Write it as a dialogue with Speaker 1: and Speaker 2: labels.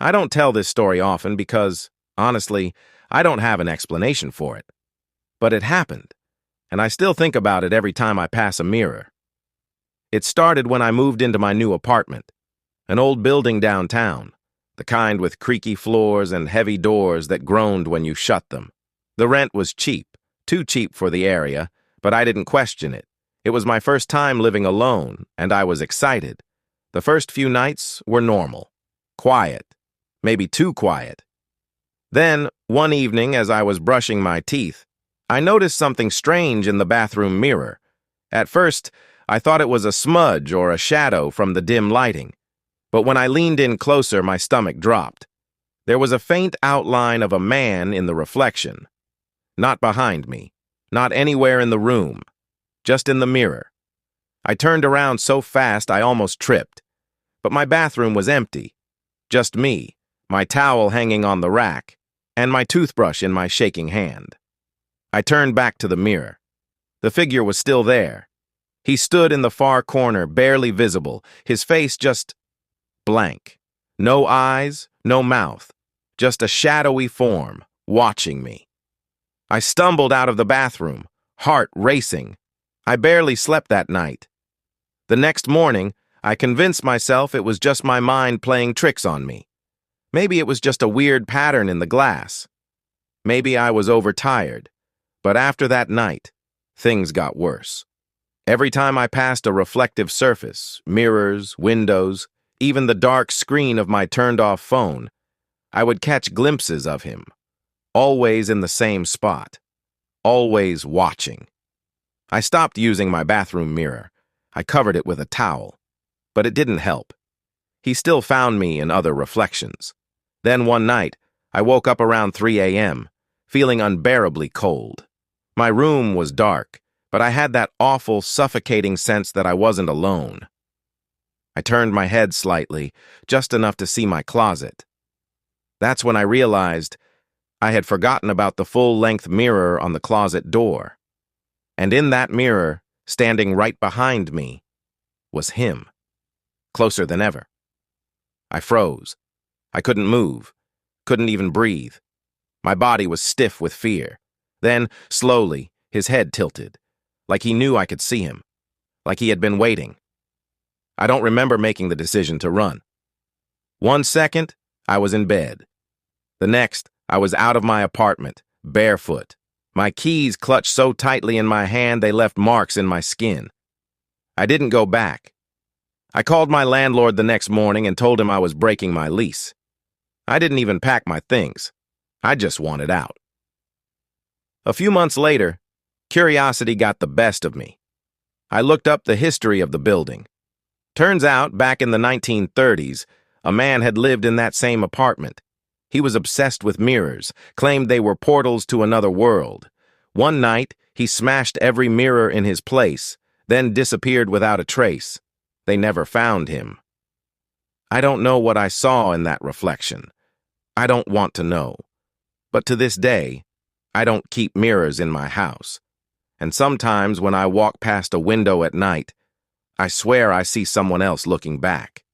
Speaker 1: I don't tell this story often because, honestly, I don't have an explanation for it. But it happened, and I still think about it every time I pass a mirror. It started when I moved into my new apartment, an old building downtown, the kind with creaky floors and heavy doors that groaned when you shut them. The rent was cheap, too cheap for the area, but I didn't question it. It was my first time living alone, and I was excited. The first few nights were normal, quiet, maybe too quiet. Then, one evening as I was brushing my teeth, I noticed something strange in the bathroom mirror. At first, I thought it was a smudge or a shadow from the dim lighting. But when I leaned in closer, my stomach dropped. There was a faint outline of a man in the reflection. Not behind me, not anywhere in the room, just in the mirror. I turned around so fast I almost tripped. But my bathroom was empty. Just me, my towel hanging on the rack, and my toothbrush in my shaking hand. I turned back to the mirror. The figure was still there. He stood in the far corner, barely visible, his face just blank. No eyes, no mouth, just a shadowy form, watching me. I stumbled out of the bathroom, heart racing. I barely slept that night. The next morning, I convinced myself it was just my mind playing tricks on me. Maybe it was just a weird pattern in the glass. Maybe I was overtired. But after that night, things got worse. Every time I passed a reflective surface, mirrors, windows, even the dark screen of my turned-off phone, I would catch glimpses of him, always in the same spot, always watching. I stopped using my bathroom mirror. I covered it with a towel, but it didn't help. He still found me in other reflections. Then one night, I woke up around 3 a.m., feeling unbearably cold. My room was dark, but I had that awful, suffocating sense that I wasn't alone. I turned my head slightly, just enough to see my closet. That's when I realized I had forgotten about the full-length mirror on the closet door. And in that mirror, standing right behind me, was him, closer than ever. I froze. I couldn't move, couldn't even breathe. My body was stiff with fear. Then, slowly, his head tilted, like he knew I could see him, like he had been waiting. I don't remember making the decision to run. 1 second, I was in bed. The next, I was out of my apartment, barefoot. My keys clutched so tightly in my hand they left marks in my skin. I didn't go back. I called my landlord the next morning and told him I was breaking my lease. I didn't even pack my things. I just wanted out. A few months later, curiosity got the best of me. I looked up the history of the building. Turns out, back in the 1930s, a man had lived in that same apartment. He was obsessed with mirrors, claimed they were portals to another world. One night, he smashed every mirror in his place, then disappeared without a trace. They never found him. I don't know what I saw in that reflection. I don't want to know. But to this day, I don't keep mirrors in my house. And sometimes when I walk past a window at night, I swear I see someone else looking back.